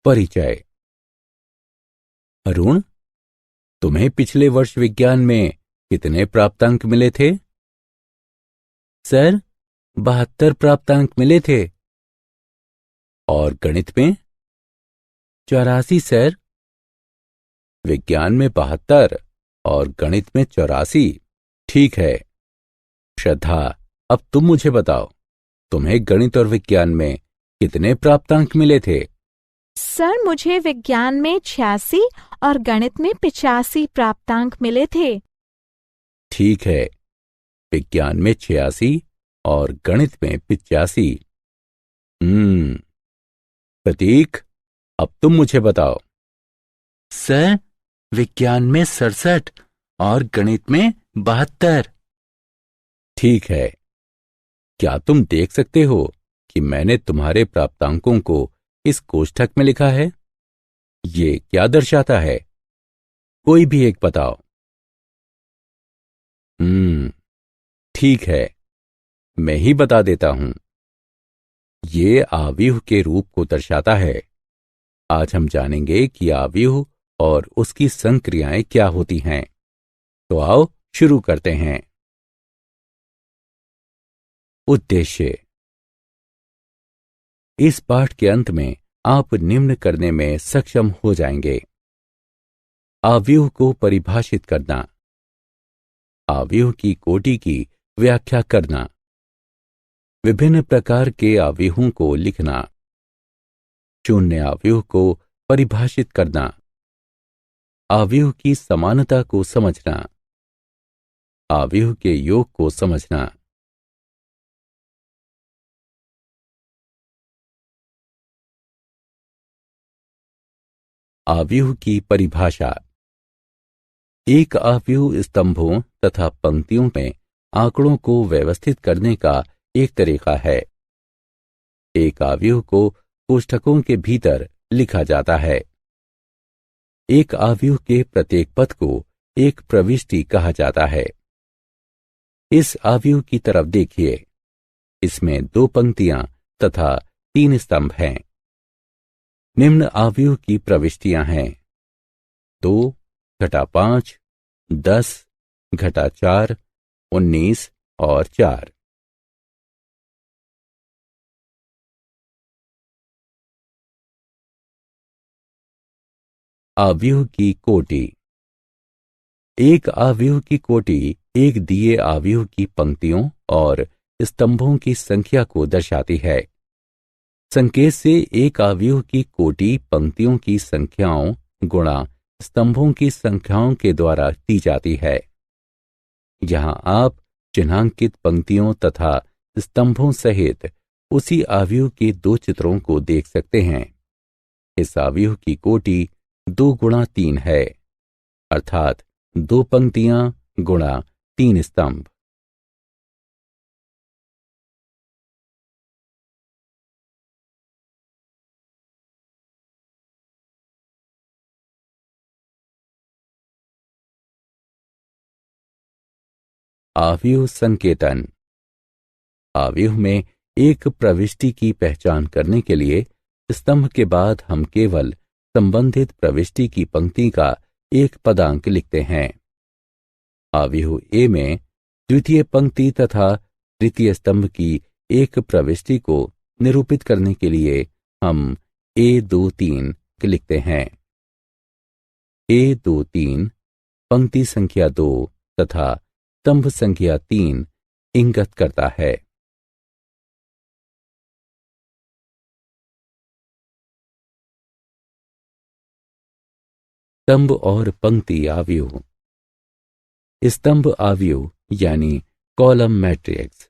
परिचय। अरुण, तुम्हें पिछले वर्ष विज्ञान में कितने प्राप्तांक मिले थे? सर, 72 प्राप्तांक मिले थे। और गणित में? 84 सर। विज्ञान में 72 और गणित में 84। ठीक है। श्रद्धा, अब तुम मुझे बताओ, तुम्हें गणित और विज्ञान में कितने प्राप्तांक मिले थे? सर, मुझे विज्ञान में 86 और गणित में 85 प्राप्तांक मिले थे। ठीक है, विज्ञान में 86 और गणित में 85। प्रतीक, अब तुम मुझे बताओ। सर, विज्ञान में 67 और गणित में 72। ठीक है। क्या तुम देख सकते हो कि मैंने तुम्हारे प्राप्तांकों को इस कोष्ठक में लिखा है? ये क्या दर्शाता है? कोई भी एक बताओ। ठीक है, मैं ही बता देता हूं। ये आव्यूह के रूप को दर्शाता है। आज हम जानेंगे कि आव्यूह और उसकी संक्रियाएं क्या होती हैं। तो आओ शुरू करते हैं। उद्देश्य। इस पाठ के अंत में आप निम्न करने में सक्षम हो जाएंगे। आव्यूह को परिभाषित करना, आव्यूह की कोटि की व्याख्या करना, विभिन्न प्रकार के आव्यूहों को लिखना, शून्य आव्यूह को परिभाषित करना, आव्यूह की समानता को समझना, आव्यूह के योग को समझना। आव्यूह की परिभाषा। एक आव्यूह स्तंभों तथा पंक्तियों में आंकड़ों को व्यवस्थित करने का एक तरीका है। एक आव्यूह को कोष्ठकों के भीतर लिखा जाता है। एक आव्यूह के प्रत्येक पद को एक प्रविष्टि कहा जाता है। इस आव्यूह की तरफ देखिए। इसमें 2 पंक्तियां तथा 3 स्तंभ हैं। निम्न आव्यूह की प्रविष्टियां हैं 2 घटा 5, 10 घटा 4, 19 और 4। आव्यूह की कोटि। एक आव्यूह की कोटि एक दिए आव्यूह की पंक्तियों और स्तंभों की संख्या को दर्शाती है। संकेत से एक आव्यूह की कोटि पंक्तियों की संख्याओं गुणा स्तंभों की संख्याओं के द्वारा दी जाती है। यहां आप चिन्हांकित पंक्तियों तथा स्तंभों सहित उसी आव्यूह के 2 चित्रों को देख सकते हैं। इस आव्यूह की कोटि 2 गुणा 3 है, अर्थात 2 पंक्तियां गुणा 3 स्तंभ। आव्यूह संकेतन। आव्यूह में एक प्रविष्टि की पहचान करने के लिए स्तंभ के बाद हम केवल संबंधित प्रविष्टि की पंक्ति का एक पदांक लिखते हैं। आव्यूह ए में द्वितीय पंक्ति तथा तृतीय स्तंभ की एक प्रविष्टि को निरूपित करने के लिए हम A23 लिखते हैं। A23 पंक्ति संख्या 2 तथा स्तंभ संख्या 3 इंगित करता है। स्तंभ और पंक्ति आव्यूह। स्तंभ आव्यूह यानी कॉलम मैट्रिक्स।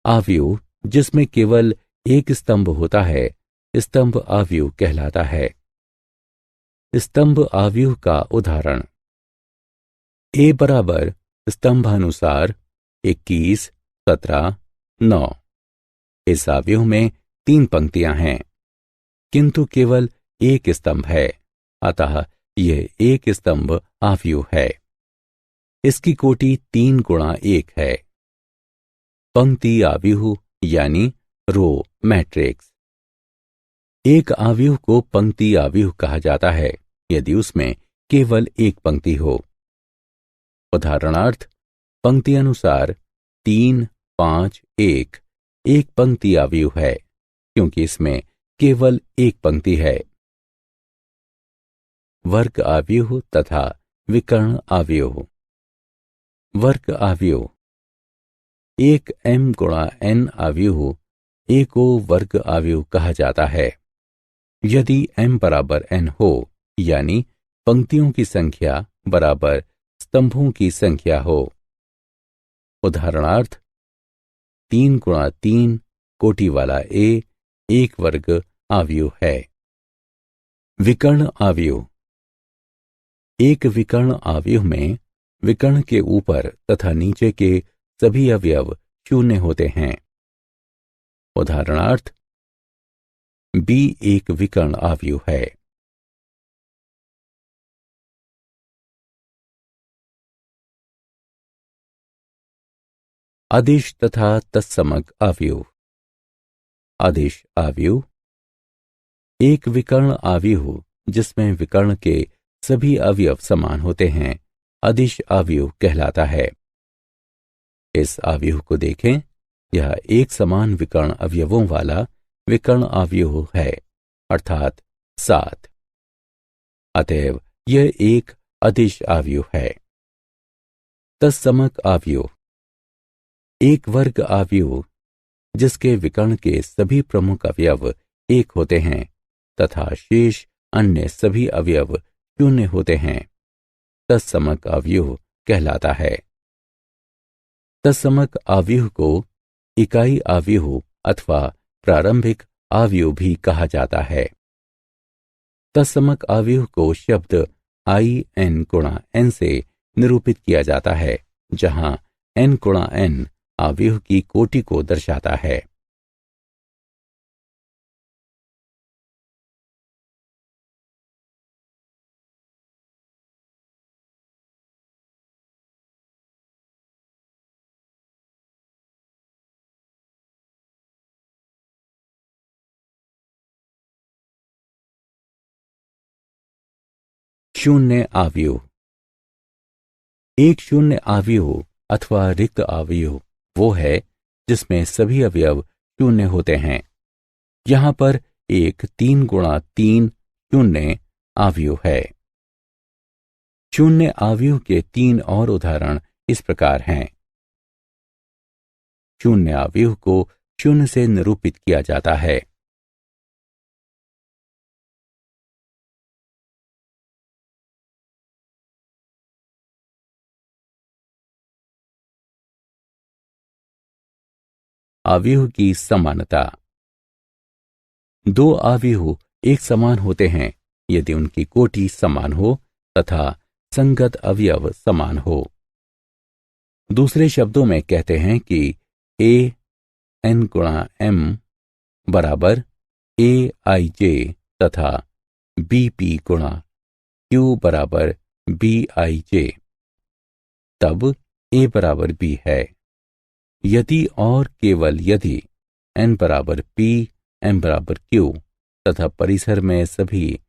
आव्यूह जिसमें केवल एक स्तंभ होता है स्तंभ आव्यूह कहलाता है। स्तंभ आव्यूह का उदाहरण। ए बराबर स्तंभानुसार 21, 17, 9। इस आव्यूह में 3 पंक्तियां हैं, किंतु केवल एक स्तंभ है, अतः यह एक स्तंभ आव्यूह है। इसकी कोटि 3 गुणा 1 है। पंक्ति आव्यूह यानी रो मैट्रिक्स। एक अवयव को पंक्ति अवयव कहा जाता है यदि उसमें केवल एक पंक्ति हो। उदाहरणार्थ, पंक्ति अनुसार 3, 5, 1 एक पंक्ति अवयव है क्योंकि इसमें केवल एक पंक्ति है। वर्ग अवयव तथा विकर्ण अवयव। वर्ग अवयव। एक m गुणा n अवयव a को वर्ग अवयव कहा जाता है यदि m बराबर n हो, यानी पंक्तियों की संख्या बराबर स्तंभों की संख्या हो। उदाहरणार्थ, 3 गुणा 3 कोटि वाला a एक वर्ग अवयव है। विकर्ण अवयव। एक विकर्ण अवयव में विकर्ण के ऊपर तथा नीचे के सभी अवयव शून्य होते हैं। उदाहरणार्थ, b एक विकर्ण अवयव है। आदेश तथा तत्समक अवयव। आदेश अवयव। एक विकर्ण अवयव जिसमें विकर्ण के सभी अवयव समान होते हैं आदेश अवयव कहलाता है। इस अवयव को देखें, यह एक समान विकर्ण अवयवों वाला विकर्ण अवयव है, अर्थात 7। अतएव यह एक आदेश अवयव है। तत्समक अवयव। एक वर्ग अवयव जिसके विकर्ण के सभी प्रमुख अवयव एक होते हैं तथा शेष अन्य सभी अवयव शून्य होते हैं, तत्समक अवयव कहलाता है। तत्समक अवयव को इकाई अवयव अथवा प्रारंभिक अवयव भी कहा जाता है। तत्समक अवयव को शब्द i n गुणा n से निरूपित किया जाता है, जहां n गुणा n अवयव की कोटि को दर्शाता है। शून्य अवयव। एक शून्य अवयव अथवा रिक्त अवयव वो है जिसमें सभी अवयव शून्य होते हैं। यहां पर एक 3 गुणा 3 शून्य अवयव है। शून्य अवयव के 3 और उदाहरण इस प्रकार हैं। शून्य अवयव को शून्य से निरूपित किया जाता है। अवयव की समानता। दो अवयव एक समान होते हैं यदि उनकी कोटि समान हो तथा संगत अवयव समान हो। दूसरे शब्दों में कहते हैं कि a n गुणा m बराबर a i j तथा b p गुणा q बराबर b i j, तब a बराबर b है। यदि और केवल यदि n बराबर p, m बराबर q तथा परिसर में सभी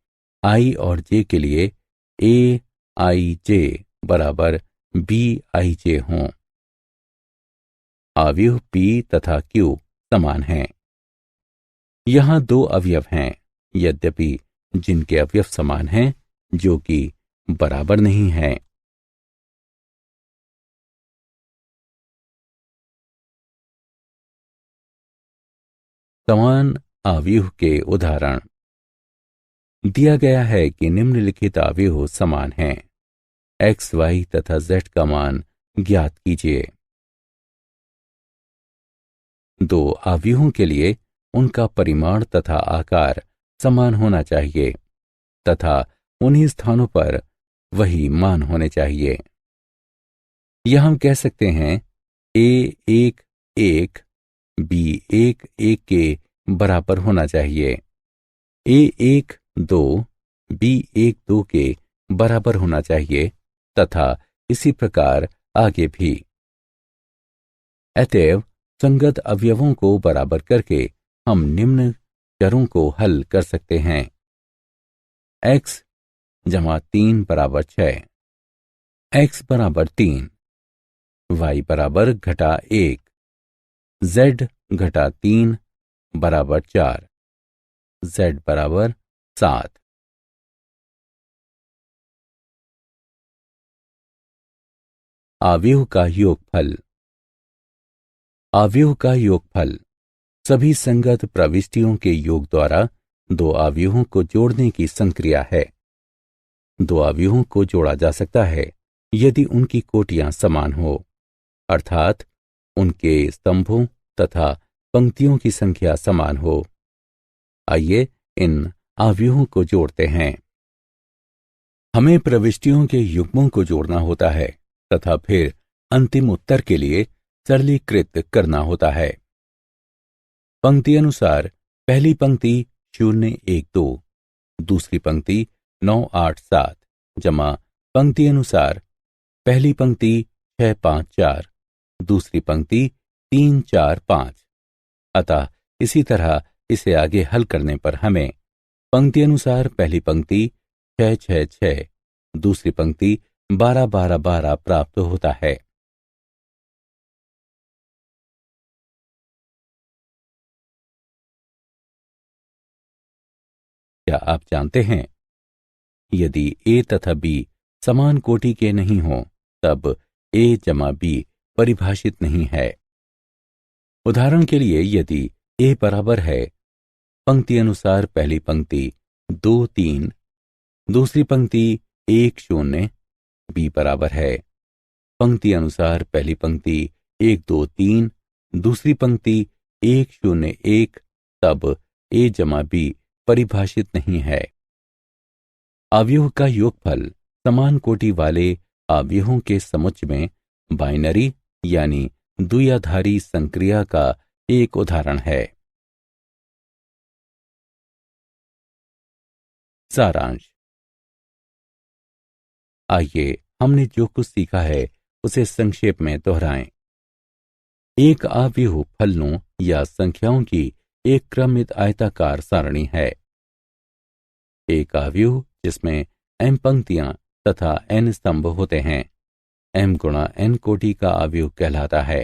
i और j के लिए a i j बराबर b i j हों। अवयव p तथा q समान हैं। यहां दो अवयव हैं, यद्यपि जिनके अवयव समान हैं जो कि बराबर नहीं हैं। समान अवयव के उदाहरण। दिया गया है कि निम्नलिखित अवयव समान हैं। x, y तथा z का मान ज्ञात कीजिए। दो अवयवों के लिए उनका परिमाण तथा आकार समान होना चाहिए तथा उन्हीं स्थानों पर वही मान होने चाहिए। यह हम कह सकते हैं a1 1 b1 1 के बराबर होना चाहिए, a1 2 b1 2 के बराबर होना चाहिए तथा इसी प्रकार आगे भी। अतएव संगत अवयवों को बराबर करके हम निम्न चरों को हल कर सकते हैं। x जमा 3 बराबर 6, x बराबर 3, y बराबर घटा 1, z घटा 3 बराबर 4, z बराबर 7। आव्यूह का योगफल। आव्यूह का योगफल सभी संगत प्रविष्टियों के योग द्वारा दो आव्यूहों को जोड़ने की संक्रिया है। दो आव्यूहों को जोड़ा जा सकता है यदि उनकी कोटियां समान हो, अर्थात उनके स्तंभों तथा पंक्तियों की संख्या समान हो। आइए इन आव्यूहों को जोड़ते हैं। हमें प्रविष्टियों के युग्मों को जोड़ना होता है तथा फिर अंतिम उत्तर के लिए सरलीकृत करना होता है। पंक्ति अनुसार पहली पंक्ति 0 1 2, दूसरी पंक्ति 9 8 7 जमा पंक्ति अनुसार पहली पंक्ति 6 5 4, दूसरी पंक्ति 3 4 5। अतः इसी तरह इसे आगे हल करने पर हमें पंक्ति अनुसार पहली पंक्ति 6 6 6, दूसरी पंक्ति 12 12 12 प्राप्त होता है। क्या आप जानते हैं, यदि a तथा b समान कोटि के नहीं हों तब a जमा b परिभाषित नहीं है। उदाहरण के लिए यदि a बराबर है पंक्ति अनुसार पहली पंक्ति 2 3, दूसरी पंक्ति 1 0, b बराबर है पंक्ति अनुसार पहली पंक्ति 1 2 3, दूसरी पंक्ति 1 0 1, तब a जमा b परिभाषित नहीं है। आव्यूह का योगफल समान कोटि वाले आव्यूहों के समुच्चय में बाइनरी यानी द्विआधारी संक्रिया का एक उदाहरण है। सारांश। आइए हमने जो कुछ सीखा है उसे संक्षेप में दोहराएं। एक आव्यूह फलनों या संख्याओं की एक क्रमित आयताकार सारणी है। एक आव्यूह जिसमें m पंक्तियां तथा n स्तंभ होते हैं m गुणा n कोटि का आव्यूह कहलाता है।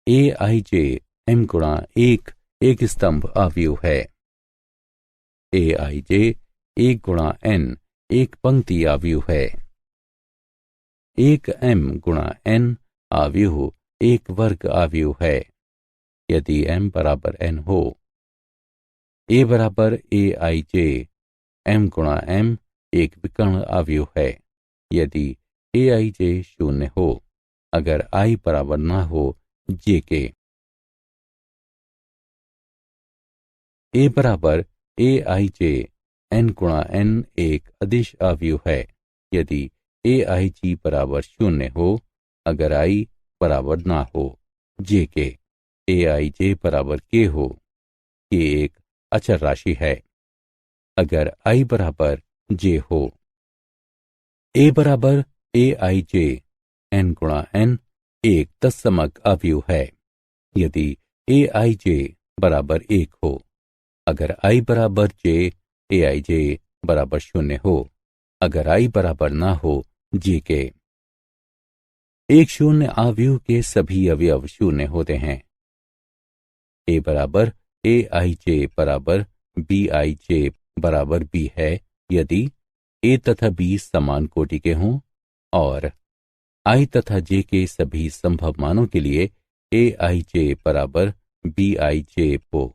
aij m गुणा एक स्तंभ आव्यूह है। aij 1 गुणा n एक पंक्ति आव्यूह है। एक m गुणा n आव्यूह एक वर्ग आव्यूह है यदि m बराबर n हो। a बराबर aij m गुणा m एक विकर्ण आव्यूह है यदि aij 0 हो, अगर i बराबर ना हो j के। a बराबर aij n गुणा n एक अदिश आव्यूह है यदि aij बराबर 0 हो, अगर i बराबर ना हो j के। aij बराबर k हो, k एक अचर राशि है अगर i बराबर j हो। a बराबर aij n गुणा n एक तत्समक आव्यूह है यदि aij बराबर 1 हो, अगर i बराबर j aij बराबर 0 हो, अगर i बराबर ना हो j के। एक शून्य आव्यूह के सभी अवयव शून्य होते हैं। a बराबर aij बराबर bij बराबर b है यदि a तथा b समान कोटि के हों और i तथा j के सभी संभव मानों के लिए aij बराबर bij हो।